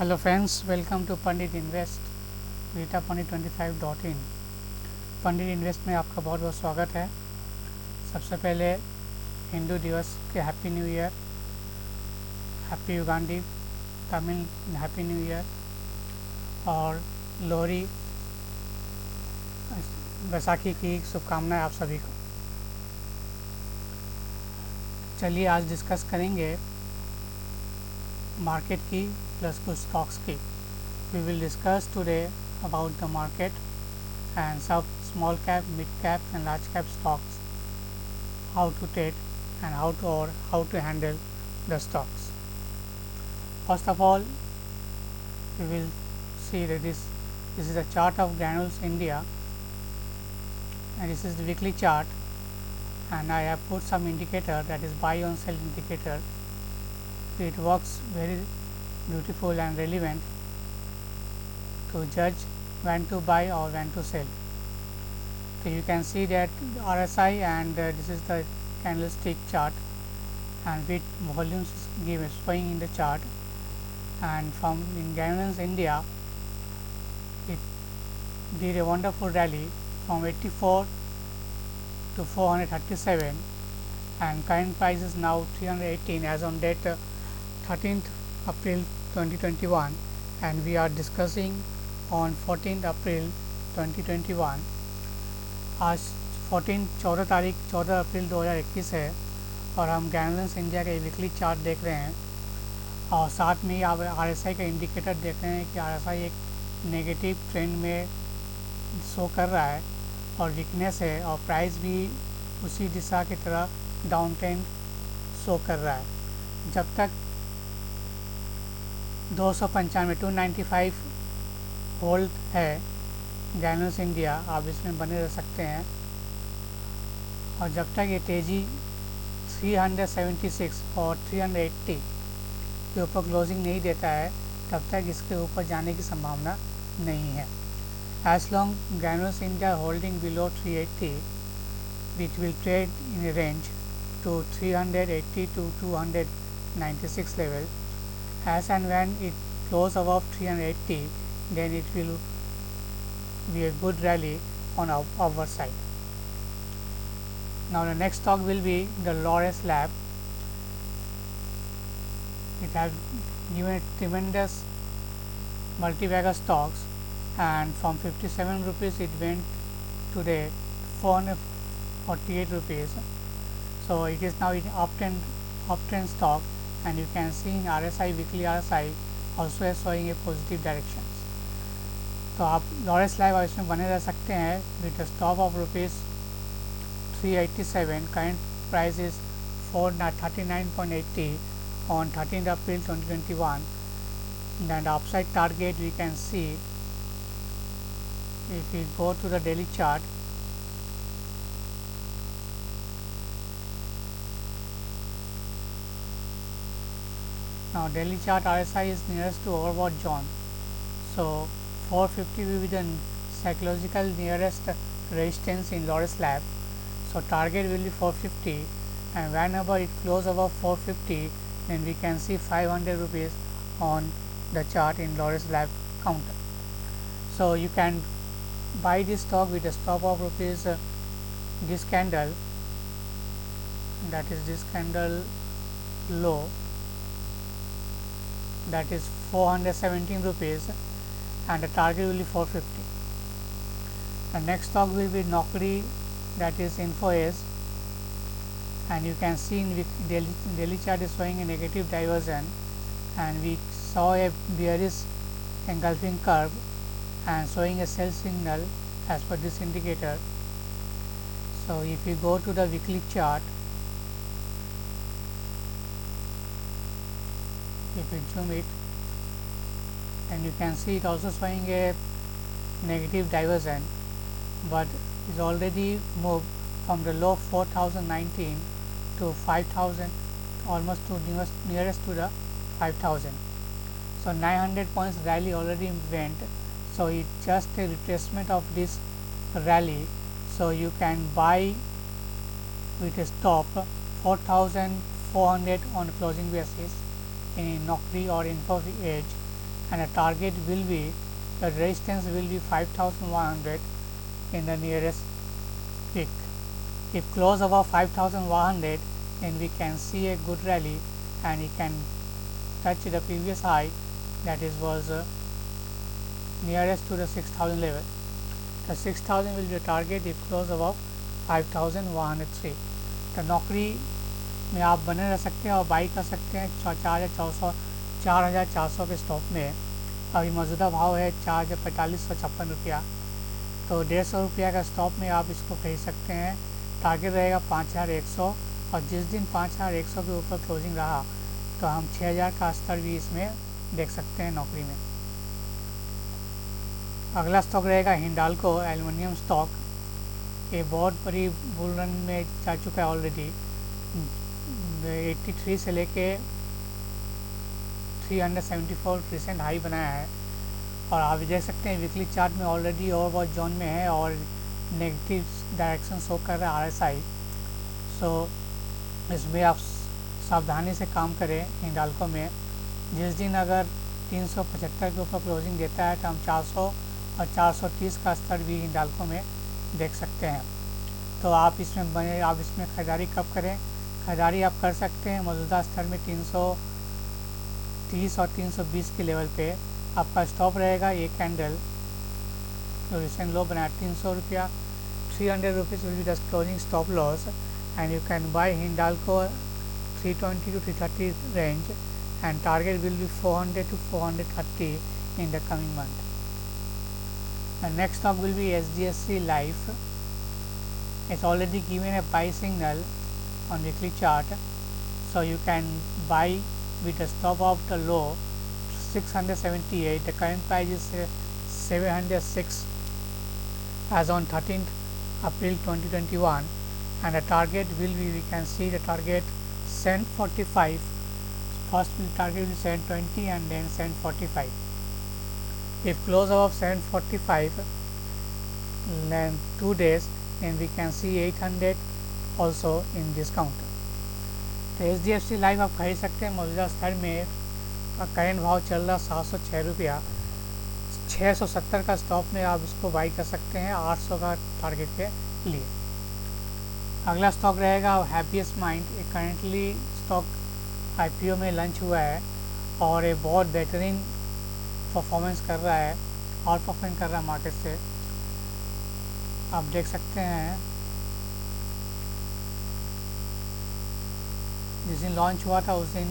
Hello friends, welcome to Pandit invest Rita Pandit 25.in। Pandit invest में आपका बहुत बहुत स्वागत है। सबसे पहले हिंदू दिवस के happy new year, happy Ugadi, Tamil happy new year और लोहरी बैसाखी की शुभकामनाएं आप सभी को। चलिए आज डिस्कस करेंगे मार्केट की प्लस कुछ स्टॉक्स की। We will discuss today about the market and some small cap, mid cap and large cap stocks, how to trade and how to handle the stocks. First of all, we will see that this is the chart of Granules India, and this is the weekly chart, and I have put some indicator, that is buy on sell indicator. It works very beautiful and relevant to judge when to buy or when to sell. So you can see that RSI, and this is the candlestick chart, and with volumes showing in the chart, and from in Granules India it did a wonderful rally from 84 to 437, and current price is now 318 as on date 13th April 2021, and we are discussing on 14th April 2021। आज 14 अप्रैल 2021 है और हम granules India के weekly chart देख रहे हैं, और साथ में आप RSI का इंडिकेटर देख रहे हैं कि RSI एक नेगेटिव ट्रेंड में शो कर रहा है और वीकनेस है, और प्राइस भी उसी दिशा की तरह डाउन ट्रेंड शो कर रहा है। जब तक 295 होल्ड है ग्रैनुल्स इंडिया, आप इसमें बने रह सकते हैं, और जब तक ये तेज़ी 376 और 380 के ऊपर क्लोजिंग नहीं देता है तब तक इसके ऊपर जाने की संभावना नहीं है। As long Granules India holding below 380, which will trade in a range to 380 to 296 लेवल। As and when it close above 380, then it will be a good rally on our side. Now the next stock will be the Laurus Lab. It has given a tremendous multi-bagger stocks, and from 57 rupees it went to the 448 rupees. So it is now in uptrend stock, and you can see in RSI, weekly RSI also is showing a positive direction. तो आप Lawrence live इसमें बने रह सकते हैं with stop of rupees 387। Current price is 439.80 on 13th April 2021, and upside target we can see if we go to the daily chart. Now daily chart RSI is nearest to overbought zone, so 450 will be the psychological nearest resistance in Laurus Lab. So target will be 450, and whenever it close above 450, then we can see 500 rupees on the chart in Laurus Lab counter. So you can buy this stock with a stop of rupees this candle, that is this candle low, that is 417 rupees, and the target will be 450. The next stock will be Naukri, that is InfoAge, and you can see in daily chart is showing a negative diversion, and we saw a bearish engulfing curve and showing a sell signal as per this indicator. So if you go to the weekly chart, if you zoom it, and you can see it also showing a negative diversion, but is already moved from the low 4019 to 5000, almost to nearest to the 5000. So 900 points rally already went, so it's just a retracement of this rally. So you can buy with a stop 4400 on closing basis in Naukri or InfoAge, and a target will be, the resistance will be 5100 in the nearest peak. If close above 5100, then we can see a good rally and it can touch the previous high, that is was nearest to the 6000 level. The 6000 will be the target if close above 5103. तो नौकरी में आप बने रह सकते हैं और by कर सकते हैं 4400 के स्टॉप में। अभी मौजूदा भाव है 4556 रुपया, तो 150 रुपया का स्टॉप में आप इसको खरीद सकते हैं। टारगेट रहेगा 5100 और जिस दिन 5100 के ऊपर क्लोजिंग रहा तो हम 6000 का स्तर भी इसमें देख सकते हैं नौकरी में। अगला स्टॉक रहेगा हिंडाल्को एल्युमिनियम स्टॉक। ये बहुत बड़ी बुल रन में जा चुका है ऑलरेडी, 83 से लेके 374 रिसेंट हाई बनाया है और आप देख सकते हैं वीकली चार्ट में ऑलरेडी ओवरबॉट जोन में है और नेगेटिव डायरेक्शन शो कर रहा है RSI। सो इसमें आप सावधानी से काम करें हिंडाल्को में। जिस दिन अगर 375 के ऊपर क्लोजिंग देता है तो हम 400 और 430 का स्तर भी हिंडाल्को में देख सकते हैं। तो आप इसमें ख़रीदारी कब करें? ख़रीदारी आप कर सकते हैं मौजूदा स्तर में 330 और 320 के लेवल पे आपका स्टॉप रहेगा। ये कैंडल जो रिसेंट लो बनाया 300 रुपया, 300 rupees will be the closing stop loss and you can buy Hindalco 320 to 330 range and target will be 400 to 430 in the coming month. The next stock will be SDSC Life. It's already given a buy signal on weekly chart, so you can buy with a stop of the low 678. The current price is 706 as on 13th April 2021 and the target will be, we can see the target 745. First target will be 720 and then 745. If close above 745 then 2 days, then we can see 800 also in discount. तो SDFC life आप खरीद सकते हैं मौजूदा स्तर में। Current भाव चल रहा 706 रुपया, 670 का स्टॉप में आप इसको बाई कर सकते हैं 800 का टारगेट के लिए। अगला स्टॉक रहेगा हैप्पीएस्ट माइंड। ये करेंटली स्टॉक IPO में लंच हुआ है और ये बहुत बेहतरीन परफॉर्मेंस कर रहा है, और परफॉर्म कर रहा है मार्केट से। आप देख सकते हैं जिस दिन लॉन्च हुआ था उस दिन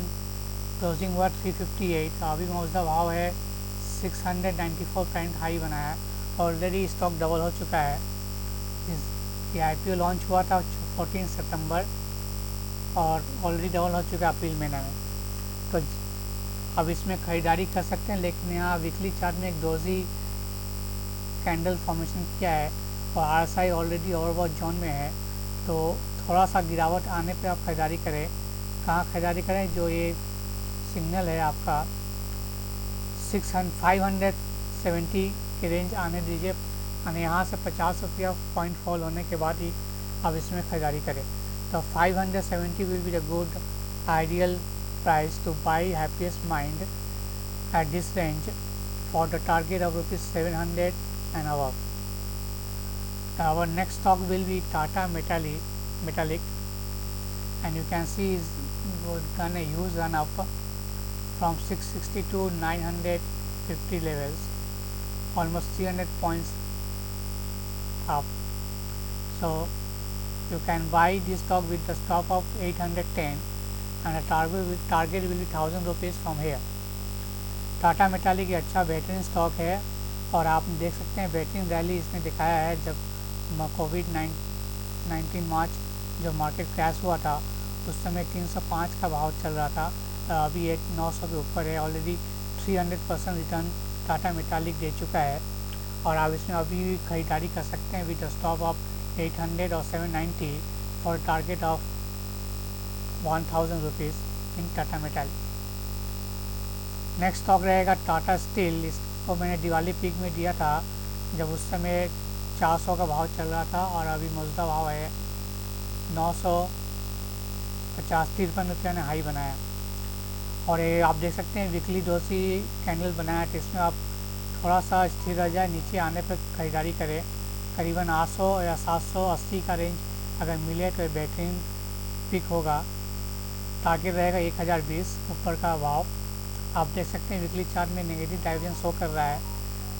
क्लोजिंग हुआ 358, अभी मौजूदा भाव है 694 करंट हाई बनाया है। ऑलरेडी स्टॉक डबल हो चुका है। ये IPO लॉन्च हुआ था 14 सितंबर और ऑलरेडी डबल हो चुका है अप्रैल महीने में। तो अब इसमें ख़रीदारी कर सकते हैं, लेकिन यहाँ वीकली चार्ट में एक डोजी कैंडल फॉर्मेशन किया है और RSI ऑलरेडी ओवरबॉट जोन में है, तो थोड़ा सा गिरावट आने पे आप ख़रीदारी करें। कहाँ ख़रीदारी करें? जो ये सिग्नल है आपका 570 के रेंज आने दीजिए और यहाँ से 50 रुपया पॉइंट फॉल होने के बाद ही आप इसमें ख़रीदारी करें। तो 570 will be the good ideal price to buy Happiest Mind at this range for the target of rupees 700 and above. Our next stock will be Tata Metallic, and you can see is done a huge run up from 660 to 950 levels, almost 300 points up. So you can buy this stock with the stop of 810 and the target will be 1000 rupees from here. Tata metallic ये अच्छा बेहतरीन stock है और आप देख सकते हैं बेहतरीन रैली इसने दिखाया है। जब कोविड-19 मार्च जब मार्केट क्रैश हुआ था उस समय 305 का भाव चल रहा था, अभी ये 900 के ऊपर है। ऑलरेडी 300% रिटर्न टाटा मेटालिक दे चुका है और आप इसमें अभी भी खरीदारी कर सकते हैं विद स्टॉप ऑफ 800 और 790 for target of 1000 rupees in Tata metallic. Next stock रहेगा टाटा स्टील। इसको मैंने दिवाली पीक में दिया था जब उस समय 400 का भाव चल रहा था और अभी मौजूदा भाव है 950 53 रुपया ने हाई बनाया और ये आप देख सकते हैं वीकली डोसी कैंडल बनाया है, तो इसमें आप थोड़ा सा स्थिर रह जाए, नीचे आने पर खरीदारी करें। करीबन 800 या 780 का रेंज अगर मिले तो बेहतरीन पिक होगा। टारगेट रहेगा 1020 ऊपर का भाव। आप देख सकते हैं वीकली चार्ट में नेगेटिव डाइवर्जेंस शो कर रहा है,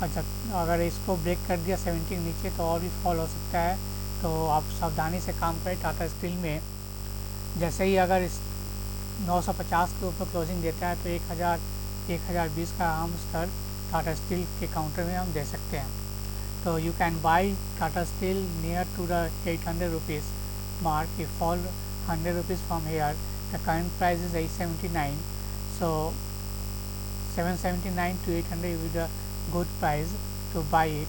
और जब अगर इसको ब्रेक कर दिया 70 नीचे तो और भी फॉल हो सकता है। तो आप सावधानी से काम करें। टाटा स्टील में जैसे ही अगर इस 950 के ऊपर क्लोजिंग देता है तो 1020 का अहम स्तर टाटा स्टील के काउंटर में हम दे सकते हैं। तो you can buy Tata Steel near to the 800 rupees mark. If fall 100 rupees from here, the current price is 879, so 779 to 800 will be the good price to buy it,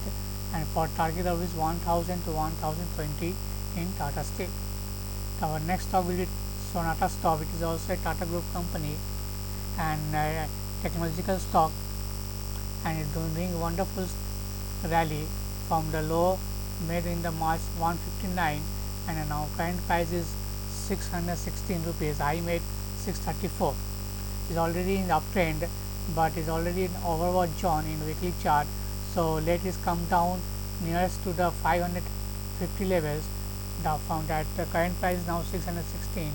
and for target of is 1000 to 1020 in Tata Steel. Our next stock will be Sonata stock. It is also a Tata Group company and technological stock, and it is doing wonderful rally from the low made in the March 159, and now current price is 616 rupees. High made 634. Is already in uptrend, but is already in overbought zone in weekly chart. So let it come down nearest to the 550 levels. Now found that the current price is now 616.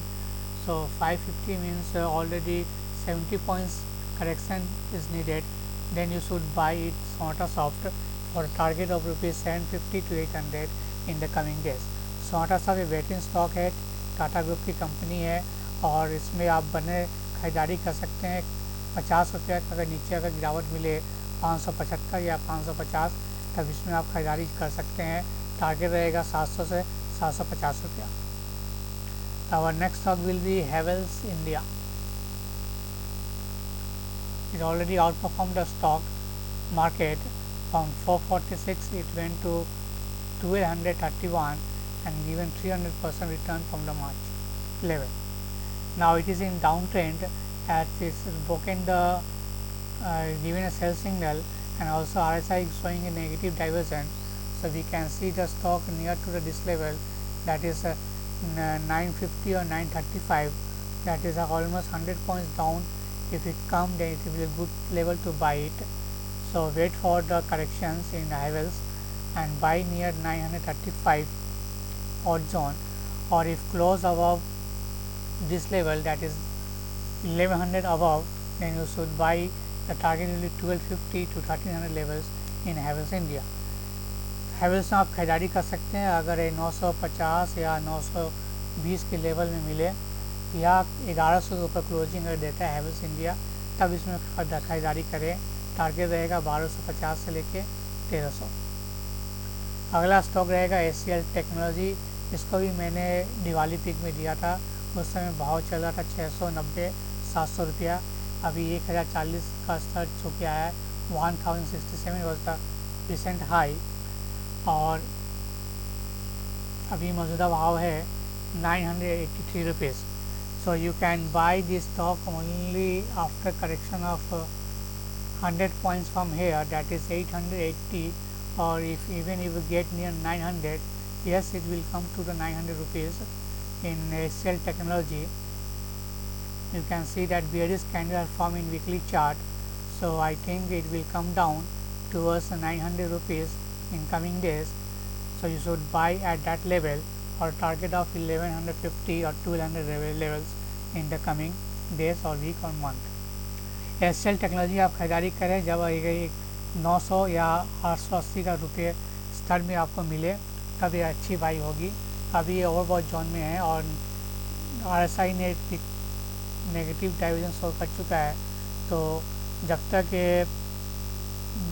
So 550 means already 70 points correction is needed. Then you should buy it Sonata Soft for a target of rupees 750 to 800 in the coming days. Sonata soft एक बेहतरीन stock है, Tata group की company है, और इसमें आप बने खरीदारी कर सकते हैं। 50 रुपये अगर नीचे अगर गिरावट मिले 575 या 550, तब इसमें आप खरीदारी कर सकते हैं। टारगेट रहेगा 700 से 750 रुपया। Our next stock will be Havells India. It already outperform the stock market from 446 it went to 1231 and given 300% return from the March level. Now it is in downtrend as it's broken the given a sell signal, and also RSI is showing a negative divergence. So we can see the stock near to this level, that is 950 or 935. That is almost 100 points down. If it comes, then it will be a good level to buy it. So wait for the corrections in Havells and buy near 935 odd zone, or if close above this level, that is 1100 above, then you should buy. The target will be 1250 to 1300 levels in Havells India. Havells में आप खरीदारी कर सकते हैं अगर ये 950 या 920 के लेवल में मिले, या 1100 के ऊपर क्लोजिंग अगर देता है हैवेल्स इंडिया, तब इसमें खरीदारी करें। टारगेट रहेगा 1250 से लेके 1300। अगला स्टॉक रहेगा एसीएल टेक्नोलॉजी। इसको भी मैंने दिवाली पिक में दिया था, उस समय भाव चल रहा था 690-700 रुपया। अभी 1040 का स्तर छू के आया है। 1067 वॉज द रिसेंट हाई, और अभी मौजूदा भाव है 983 rupees. So you can buy this stock only after correction of 100 points from here, that is 880, or if even if you get near 900, yes, it will come to the 900 rupees in ACL Technology. You can see that bearish candle are formed in weekly chart, so I think it will come down towards 900 rupees in coming days. So you should buy at that level, or target of 1150 or 1200 levels in the coming days or week or month. ACL technology आप खरीदारी करें जब 900 या 880 का रुपये स्तर में आपको मिले, तब ये अच्छी बाई होगी। अभी ये ओवरबॉट जोन में है और आरएसआई ने नेगेटिव डाइवर्जेंस शो कर चुका है। तो जब तक ये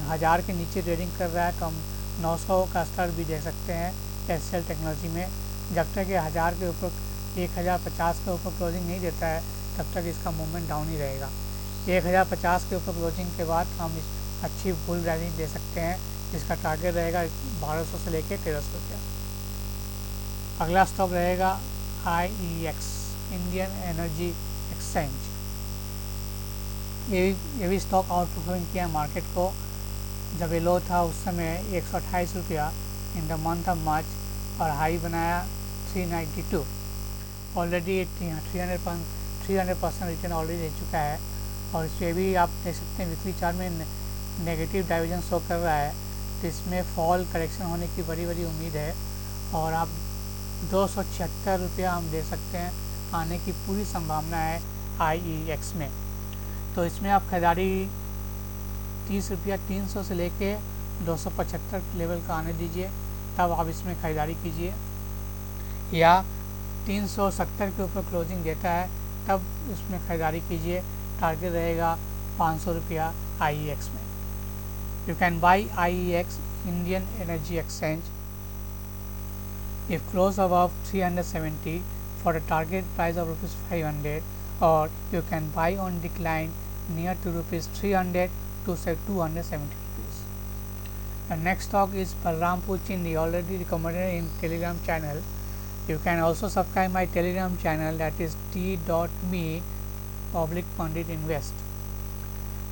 1000 के नीचे ट्रेडिंग कर रहा है तो हम 900 का स्तर भी देख सकते हैं एसीएल टेक्नोलॉजी में। जब तक ये 1000 के ऊपर 1050 के ऊपर क्लोजिंग नहीं देता है, तब तक इसका मूवमेंट डाउन ही रहेगा। 1050 के ऊपर क्लोजिंग के बाद हम इस अच्छी बुल रैली दे सकते हैं। इसका टारगेट रहेगा 1200 से लेकर 1300 रुपया। अगला स्टॉक रहेगा IEX, इंडियन एनर्जी एक्सचेंज। ये भी स्टॉक आउट परफॉर्म किया मार्केट को। जब ये लो था उस समय 128 रुपया in the month of March, और हाई बनाया 392। ऑलरेडी 300% रिटर्न ऑलरेडी दे चुका है। और इस पर भी आप देख सकते हैं वीकली चार्ट में नेगेटिव डाइवर्जन शो कर रहा है, तो इसमें फॉल करेक्शन होने की बड़ी उम्मीद है और आप 276 रुपया हम दे सकते हैं आने की पूरी संभावना है IEX में। तो इसमें आप खरीदारी 30 रुपया 300 से लेके 275 लेवल का आने दीजिए, तब आप इसमें ख़रीदारी कीजिए, या 370 के ऊपर क्लोजिंग देता है तब इसमें ख़रीदारी कीजिए। टारगेट रहेगा 500 रुपया IEX में। You can by IEX Indian energy exchange if close above 370 for a target price of rupees 500, or you can buy on decline near to rupees 300 to say 270 rupees. The next stock is Balrampur Chini, already recommended in Telegram channel. You can also subscribe my Telegram channel, that is t.me/Pandit Invest.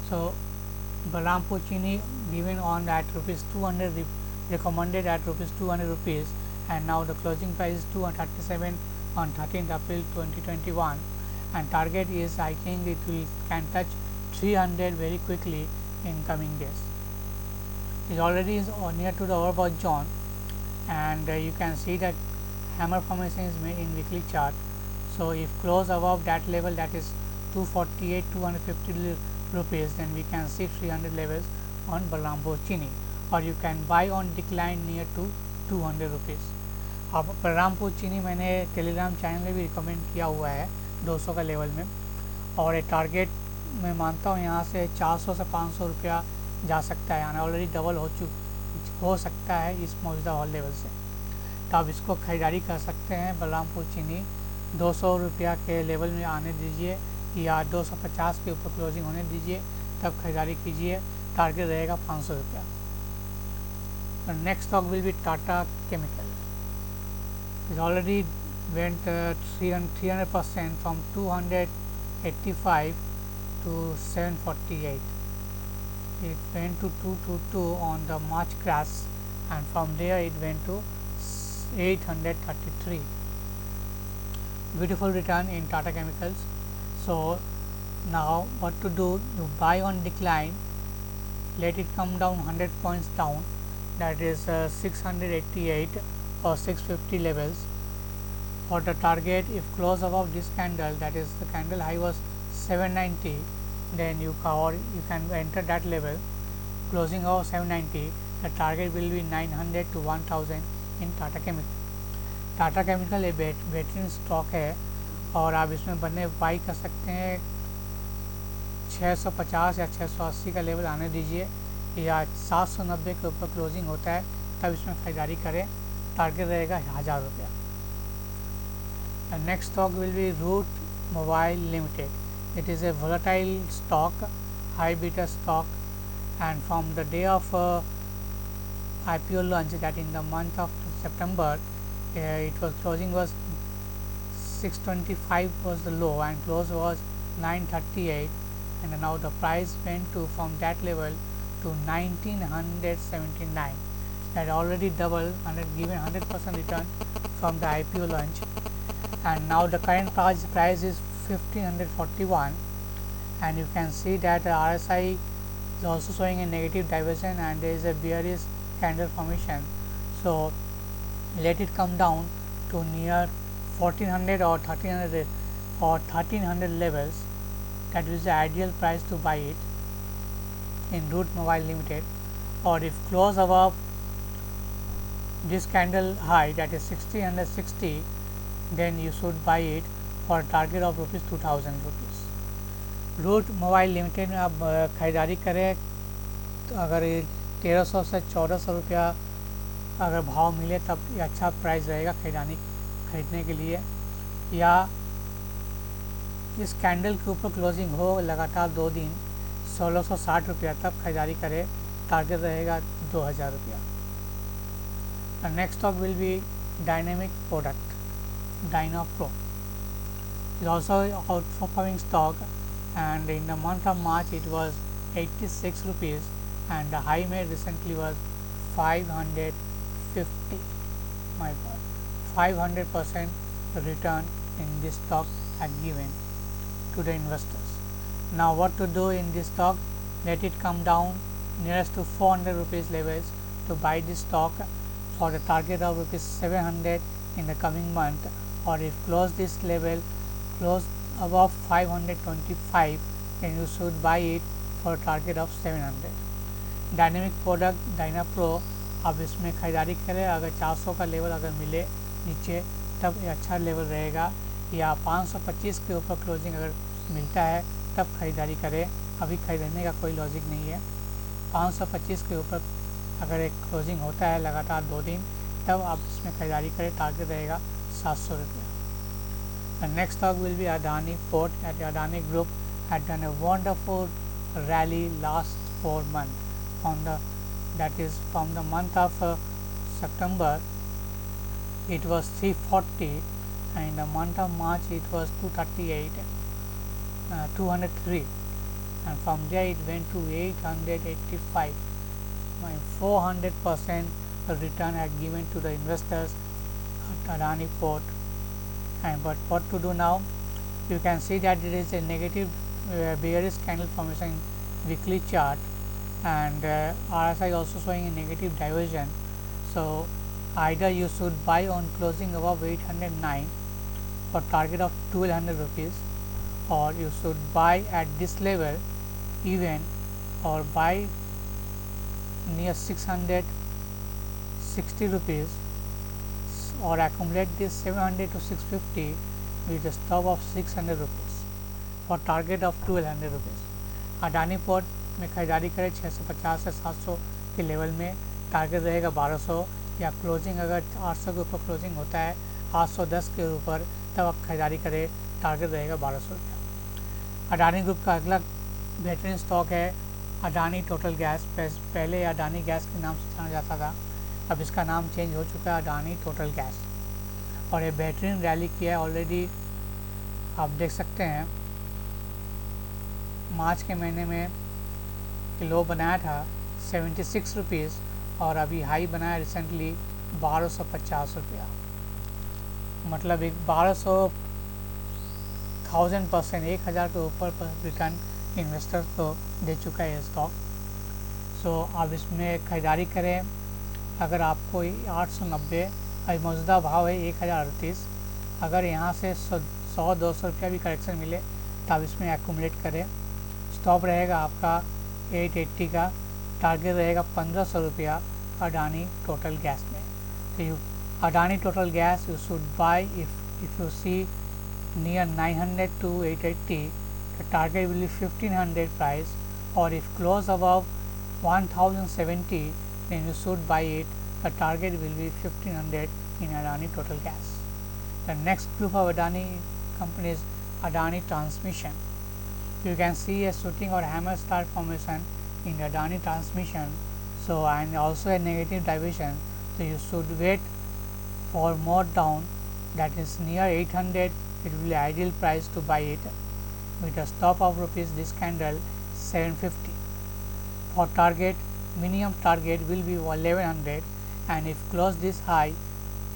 So Balrampur Chini given on at rupees 200, recommended at rupees 200 rupees, and now the closing price is 237 on 13th April 2021, and target is, I think it can touch 300 very quickly in coming days. It already is near to the overbought zone, and you can see that hammer formation is made in weekly chart. So if close above that level, that is 248 250 rupees, then we can see 300 levels on Balrampur Chini, or you can buy on decline near to 200 rupees. अब बलरामपुर चीनी मैंने Telegram channel में भी recommend किया हुआ है 200 का level में, और एक टारगेट मैं मानता हूँ यहाँ से 400 से 500 रुपया जा सकता है, यानी ऑलरेडी डबल हो सकता है इस मौजूदा हॉल लेवल से। तो आप इसको ख़रीदारी कर सकते हैं। बलरामपुर चीनी 200 रुपया के लेवल में आने दीजिए या 250 के ऊपर क्लोजिंग होने दीजिए, तब ख़रीदारी कीजिए। टारगेट रहेगा 500 रुपया। The next stock will be Tata Chemical. It already went 300% from 285 to 748. It went to 222 on the March crash, and from there it went to 833. Beautiful return in Tata Chemicals. So now what to do? You buy on decline, let it come down 100 points down, that is 688 or 650 levels. For the target, if close above this candle, that is the candle high was 790, then you can enter that level. Closing of 790, the target will be 900 to 1000 in Tata Chemical. Tata Chemical एक बेहतरीन stock है और आप इसमें बने by कर सकते हैं। 650 या 680 का लेवल आने दीजिए, या 790 के ऊपर क्लोजिंग होता है तब इसमें खरीदारी करें। टारगेट रहेगा 1000 रुपया। Next stock will be Route Mobile Limited. It is a volatile stock, high beta stock, and from the day of IPO launch, that in the month of September, it was closing was 625 was the low and close was 938, and now the price went to from that level to 1979. That already doubled and given 100% return from the IPO launch, and now the current price is 1541, and you can see that the RSI is also showing a negative diversion and there is a bearish candle formation. So let it come down to near 1400 or 1300 levels. That is the ideal price to buy it in Root Mobile Limited, or if close above this candle high, that is 1660, then you should buy it for a target of rupees 2000 rupees. Route Mobile Limited में आप ख़रीदारी करें तो अगर 1300 से 1400 रुपया अगर भाव मिले तब ये अच्छा प्राइस रहेगा खरीदने के लिए, या इस कैंडल के ऊपर क्लोजिंग हो लगातार 2 दिन 1660 रुपया तब खरीदारी करें। टारगेट रहेगा 2000 रुपया। Next stock will B dynamic product, Dynapro. It is also outperforming stock, and in the month of March it was 86 rupees and the high made recently was 550. My God, 500% return in this stock are given to the investors. Now what to do in this stock? Let it come down nearest to 400 rupees levels to buy this stock for the target of rupees 700 in the coming month, or if close this level, close above 525, then you should buy it for a target of 700. Dynamic product Dynapro, अब इसमें खरीदारी करें अगर 400 का level अगर मिले नीचे तब ये अच्छा लेवल रहेगा, या 525 के ऊपर क्लोजिंग अगर मिलता है तब खरीदारी करें, अभी खरीदने का कोई लॉजिक नहीं है। 525 के ऊपर अगर एक क्लोजिंग होता है लगातार 2 दिन तब आप इसमें खरीदारी करें, टारगेट रहेगा 700 रुपया। The next stock will be Adani Port. At Adani group had done a wonderful rally last 4 months, that is from the month of September it was 340, and in the month of March it was 238, 203, and from there it went to 885. 400% return had given to the investors at Adani Port. And but what to do now? You can see that there is a negative bearish candle formation in weekly chart, and RSI also showing a negative diversion. So either you should buy on closing above 809 for target of 1200 rupees, or you should buy at this level even, or buy near 660 rupees, or accumulate this 700 to 650 with a stop of 600 rupees for target of 1200 rupees. Adani port में खरीदारी करें 650 से 700 के level में, target रहेगा 1200, या closing अगर 800 के ऊपर क्लोजिंग होता है 810 के ऊपर तब आप खरीदारी करें, टारगेट रहेगा 1200 रुपया। अडानी ग्रुप का अगला बेहतरीन स्टॉक है अडानी टोटल गैस। पहले अडानी गैस के नाम से जाना जाता था, अब इसका नाम चेंज हो चुका है अडानी टोटल गैस, और ये बेहतरीन रैली किया है। ऑलरेडी आप देख सकते हैं मार्च के महीने में लो बनाया था 76 रुपीज़, और अभी हाई बनाया रिसेंटली 1250 रुपया, मतलब एक 1200,000% 1000 के ऊपर रिटर्न इन्वेस्टर्स को दे चुका है स्टॉक। सो आप इसमें खरीदारी करें। अगर आपको 890 अभी मौजूदा भाव है 1038, अगर यहाँ से 100-200 रुपया भी करेक्शन मिले तो आप इसमें एक्यूमुलेट करें। स्टॉप रहेगा आपका 880 का, टारगेट रहेगा 1500 रुपया अडानी टोटल गैस में। तो Adani Total Gas you should buy if you see near 900 to 880, the target will be 1500 price, or if close above 1070 then you should buy it, the target will be 1500 in Adani total gas. The next group of Adani companies, Adani Transmission. You can see a shooting or hammer star formation in Adani Transmission, so and also a negative diversion, so you should wait for more down, that is near 800, it will be ideal price to buy it with a stop of rupees this candle 750. For target, minimum target will be 1100, and if close this high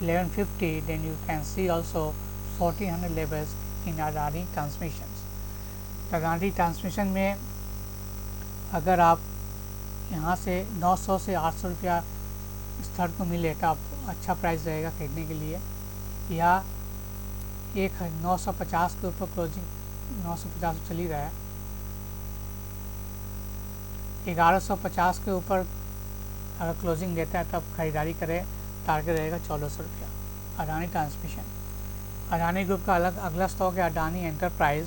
1150 then you can see also 1400 levels in Adani Transmissions. Adani transmission में अगर आप यहाँ से 900 से 800 रुपया स्तर को मिले तो आप अच्छा प्राइस रहेगा खरीदने के लिए, या 950 के ऊपर क्लोजिंग 950 चल ही रहा है, 1150 के ऊपर अगर क्लोजिंग देता है तब खरीदारी करें, टारगेट रहेगा 1400 रुपया। अडानी ट्रांसमिशन। अडानी ग्रुप का अगला स्टॉक है अडानी एंटरप्राइज।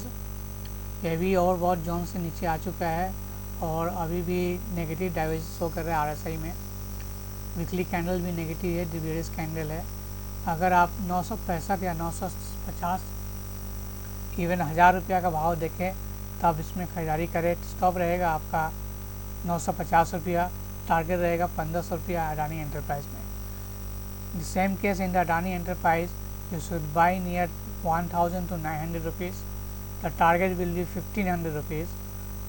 यह भी और बहुत जोन से नीचे आ चुका है और अभी भी नेगेटिव डाइवर्जेंस शो कर रहा है आरएसआई में। वीकली कैंडल भी नेगेटिव है, बेयरिश कैंडल है। अगर आप 965 या 950 इवन 1000 रुपया का भाव देखें तो आप इसमें खरीदारी करें। स्टॉप रहेगा आपका 950 रुपया, टारगेट रहेगा 1500 रुपया अडानी एंटरप्राइज में। The same case in the Adani enterprise, you should buy near 1000 to 900 rupees. The target will be 1500 rupees,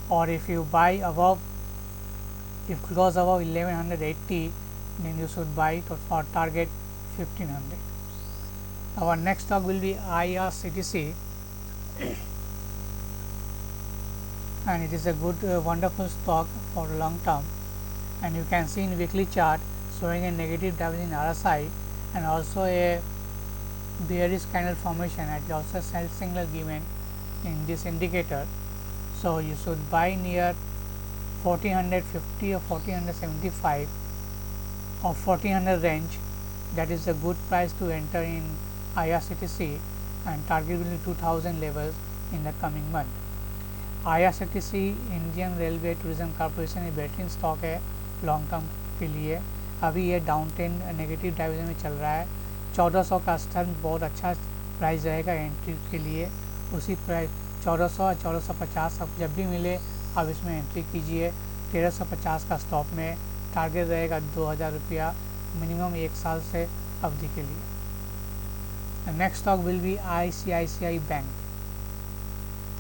or if you buy above, if close above 1180 then you should buy for target 1500. Our next stock will be IRCTC. and it is a good wonderful stock for long term. And you can see in weekly chart showing a negative divergence in RSI and also a bearish candle formation and also sell signal given in this indicator. So you should buy near 1450 or 1475 or 1400 range. That is a good price to enter in IRCTC, and target will be 2000 levels in the coming month. IRCTC Indian railway tourism corporation ये बेहतरीन stock है long term के लिए। अभी ये down trend negative direction में चल रहा है। 1400 का स्तर बहुत अच्छा प्राइस रहेगा एंट्री के लिए। उसी प्राइस 1400 और 1450 अब जब भी मिले आप इसमें एंट्री कीजिए। 1350 का स्टॉप में टारगेट रहेगा 2000 रुपया मिनिमम 1 साल से अवधि के लिए। Next stock will B ICICI bank,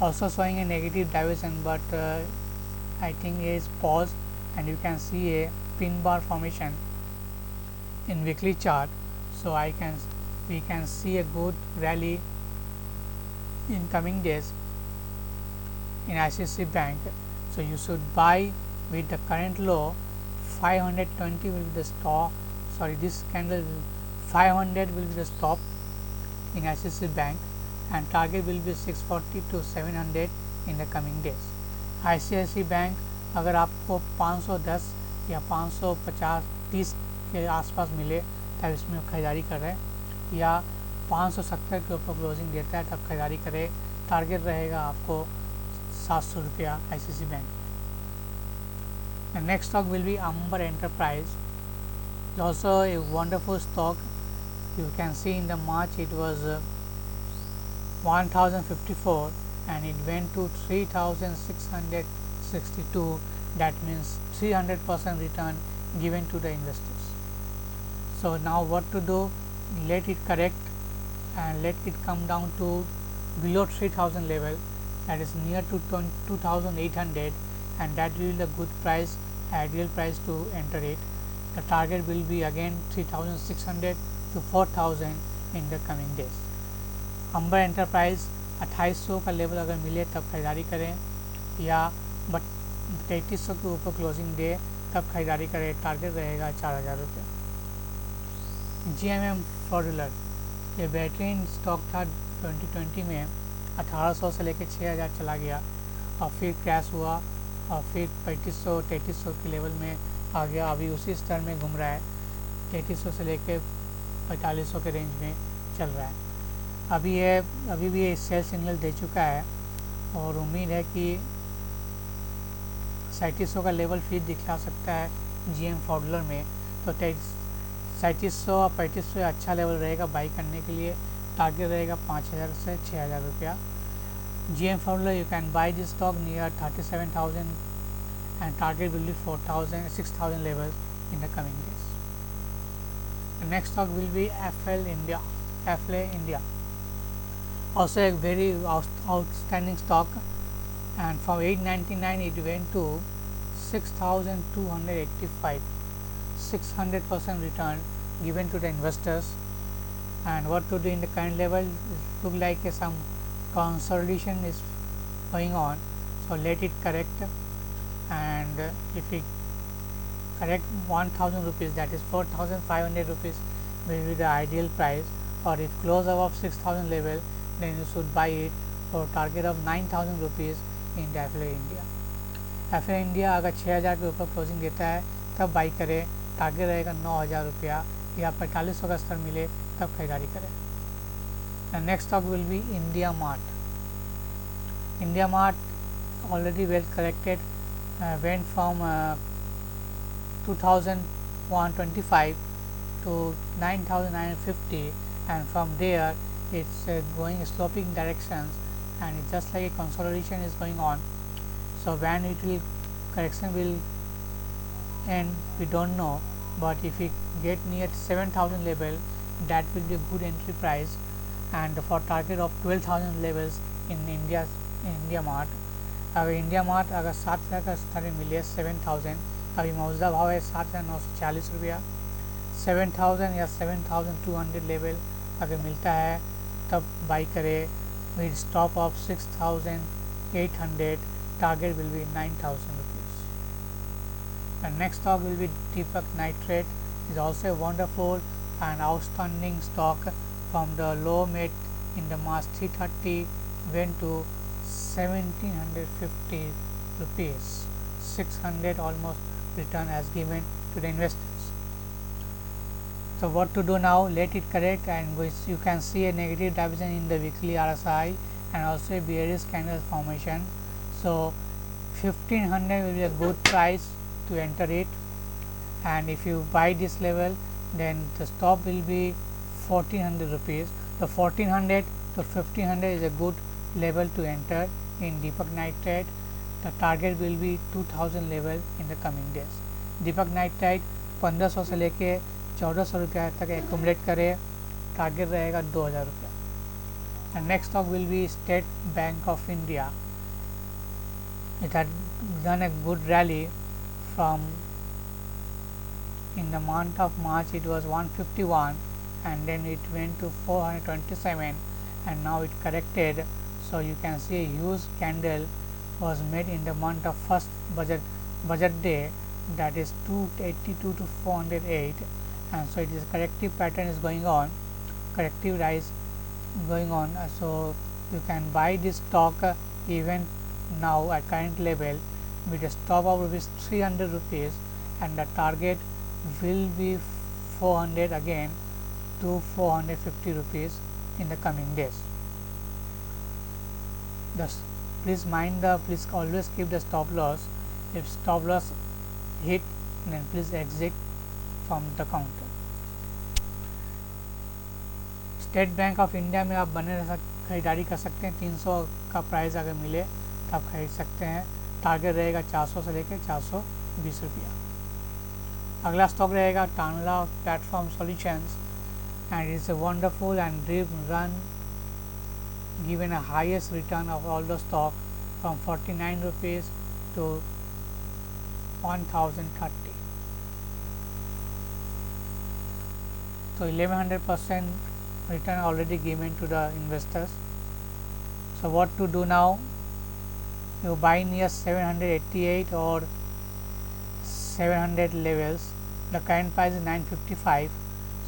also showing a negative diversion, but I think is paused and you can see a pin bar formation in weekly chart. So we can see a good rally in coming days in ICICI bank. So you should buy with the current low 520 will be the stop, sorry this candle 500 will be the stop in ICICI bank and target will be 640 to 700 in the coming days. ICICI bank अगर आपको 510 या 550-30 के आसपास मिले तब इसमें खरीदारी करें, या 570 के ऊपर क्लोजिंग देता है तब खरीदारी करें। टारगेट रहेगा आपको 700 रुपया ICICI bank. The next stock will be Amber Enterprise. It's also a wonderful stock. You can see in the March it was 1054 and it went to 3662. That means 300% return given to the investors. So now what to do? Let it correct and let it come down to below 3000 level, that is near to 2800, and that will be a good price, ideal price to enter it. The target will be again 3600 to 4000 in the coming days. Amber Enterprise 2800 का level अगर मिले तब खरीदारी करें, या but 3300 के ऊपर closing दे तब खरीदारी करें। टारगेट रहेगा 4000 रुपये। GMM फॉर्डुलर ये बेहतरीन स्टॉक था 2020 में 1800 से लेकर 6000 चला गया और फिर क्रैश हुआ और फिर 3300 के लेवल में आ गया। अभी उसी स्तर में घूम रहा है, 3300 से लेकर 4500 के रेंज में चल रहा है। अभी भी ये सेल सिग्नल दे चुका है और उम्मीद है कि 3700 का लेवल फिर दिखला सकता है GM फॉर्डुलर में। तो 3700 और 3500 अच्छा लेवल रहेगा बाई करने के लिए। टारगेट रहेगा 5000 से 6000 रुपया। GM फॉर्डुलर you can buy this stock near 37,000 and target will be 6,000 levels in the coming days. The next stock will be FL India. Also a very outstanding stock, and from 899 it went to 6,285. 600% return given to the investors. And what to do in the current level? It look like some consolidation is going on, so let it correct, and if it correct 1000 rupees, that is 4500 rupees will be the ideal price, or if close above 6000 level then you should buy it for target of 9000 rupees in the FL India. FL India अगर 6000 के ऊपर closing देता है तब by करें। Target रहेगा 9000 रुपया, या 4500 का स्तर मिले तब खरीदारी करें। The next stock will be India Mart. India Mart already well corrected, went from 2125 to 9950, and from there it's going sloping directions, and it's just like a consolidation is going on. So when correction will end we don't know, but if we get near 7000 level that will be a good entry price, and for target of 12,000 levels in India Mart. अगर India mart अगर 7000 का स्तर मिले 7000, अभी मौजूदा भाव है 7940 रुपया। 7000 या 7200 लेवल अगर मिलता है तब बाई करे with stop of 6800 target will be 9,000 rupees. The next stock will be Deepak Nitrite. Is also a wonderful and outstanding stock from the low made in the March 330 went to 1750 rupees. 600 almost return as given to the investors. So what to do now? Let it correct, and you can see a negative divergence in the weekly RSI and also a bearish candle formation. So 1500 will be a good price to enter it, and if you buy this level, then the stop will be 1400 rupees. The 1400 to 1500 is a good level to enter in Deepak Nitrite. The target will be 2000 level in the coming days. Deepak Nitrite 1500 से लेके 1400 रुपया तक accumulate करे, target रहेगा 2000 रुपया. And next stock will be State Bank of India. It had done a good rally from in the month of March. It was 151 and then it went to 427 and now it corrected. So you can see a huge candle was made in the month of first budget day, that is 282 to 408, and so it is corrective pattern is going on, corrective rise going on. So you can buy this stock even now at current level with a stop of rupees 300 rupees, and the target will be 400 again to 450 rupees in the coming days. Thus, please always keep the stop loss. If stop loss hit, then please exit from the counter. State bank of India में आप खरीदारी कर सकते हैं. 300 का price अगर मिले तो आप खरीद सकते हैं. टारगेट रहेगा 400 से लेकर 420 रुपया. अगला स्टॉक रहेगा Tanla Platform Solutions, and it is a wonderful and deep run, given a highest return of all the stock from 49 rupees to 1030. So 1100% return already given to the investors. So what to do now? You buy near 788 or 700 levels. The current price is 955.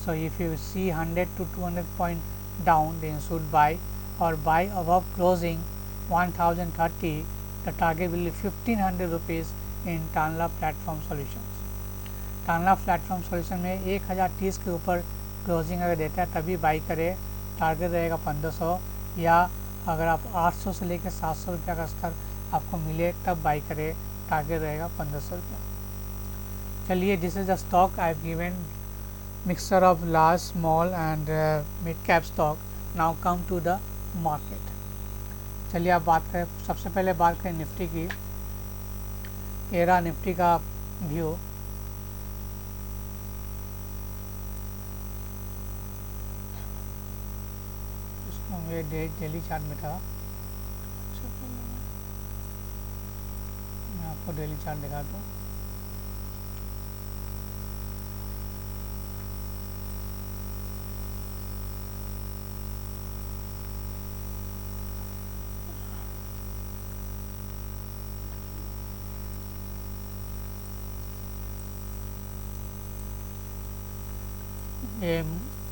So if you see 100 to 200 point down, then you should buy, or buy above closing 1030. The target will be 1500 rupees in Tanla Platform Solutions. Tanla Platform Solution में 1030 के ऊपर closing अगर देता है तभी by करे. Target रहेगा 1500, या अगर आप 800 से लेकर 700 रुपया का स्तर आपको मिले तब बाई करे. टारगेट रहेगा 1500 रुपया. चलिए, this is the stock I have given, mixture of large, small and mid cap stock. Now come to the market. चलिए आप बात करें, सबसे पहले बात करें निफ्टी की. एरा निफ्टी का व्यू. ये डेली चार्ट में था. मैं आपको डेली चार्ट दिखा दूँ.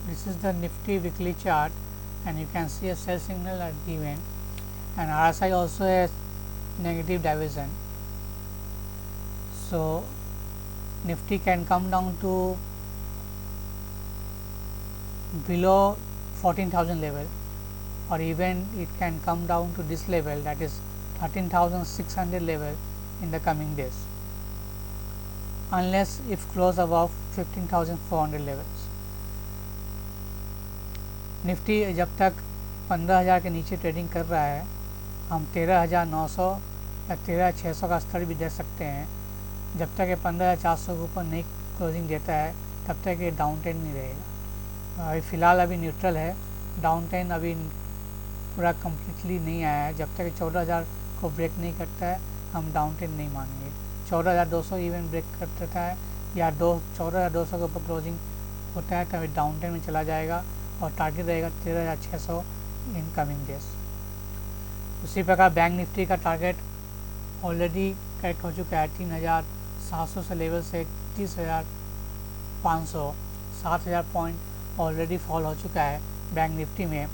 This is the Nifty weekly chart, and you can see a sell signal are given, and RSI also has negative diversion. So Nifty can come down to below 14,000 level, or even it can come down to this level, that is 13,600 level in the coming days, unless if close above 15,400 levels. Nifty जब तक 15,000 के नीचे trading कर रहा है, हम 13,900 या 13,600 का स्तर भी दे सकते हैं. जब तक ये 15,400 के ऊपर नहीं क्लोजिंग देता है तब तक ये डाउन ट्रेंड नहीं रहेगा. अभी फ़िलहाल अभी न्यूट्रल है. डाउन ट्रेंड अभी पूरा कम्प्लीटली नहीं आया है. जब तक 14,000 को ब्रेक नहीं करता है हम डाउन ट्रेंड नहीं मानेंगे. 14,200 इवन ब्रेक कर देता है या 14,200 के ऊपर क्लोजिंग होता है तभी डाउन ट्रेंड में चला जाएगा, और टारगेट रहेगा 13,600 इन कमिंग डेज. उसी प्रकार बैंक निफ्टी का टारगेट ऑलरेडी करेक्ट हो चुका है 3700 से लेवल से 30,500, 7,000 पॉइंट ऑलरेडी फॉल हो चुका है बैंक निफ्टी में।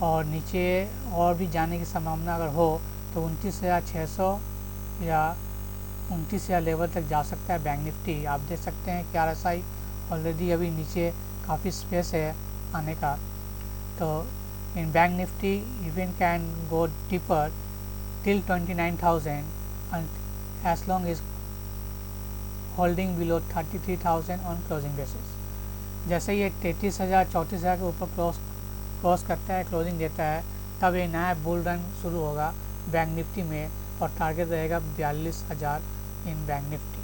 और नीचे और भी जाने की संभावना अगर हो तो 29,600 या 29,000 लेवल तक जा सकता है बैंक निफ्टी। आप देख सकते हैं कि RSI ऑलरेडी अभी नीचे काफ़ी स्पेस है आने का। तो इन bank Nifty even can go deeper till 29,000 and as long as holding below 33,000 on closing basis। जैसे ये 33,000 34,000 के ऊपर क्रॉस करता है, क्लोजिंग देता है, तब एक नया बुल रन शुरू होगा बैंक निफ्टी में और टारगेट रहेगा 42,000 इन बैंक निफ्टी।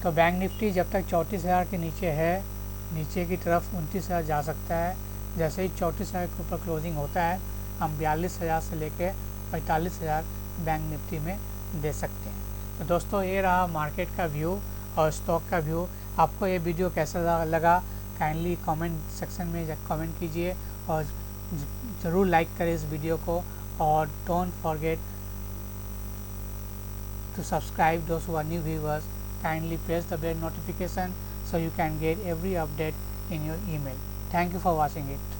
तो बैंक निफ्टी जब तक 34,000 के नीचे है, नीचे की तरफ 29,000 जा सकता है। जैसे ही 34,000 के ऊपर क्लोजिंग होता है, हम 42,000 से लेके 45,000 बैंक निफ्टी में दे सकते हैं। तो दोस्तों, ये रहा मार्केट का व्यू और स्टॉक का व्यू। आपको ये वीडियो कैसा लगा काइंडली कमेंट सेक्शन में कमेंट कीजिए और ज़रूर लाइक करें इस वीडियो को। और don't forget to subscribe those who are new viewers. Kindly press the bell notification so you can get every update in your email. Thank you for watching it.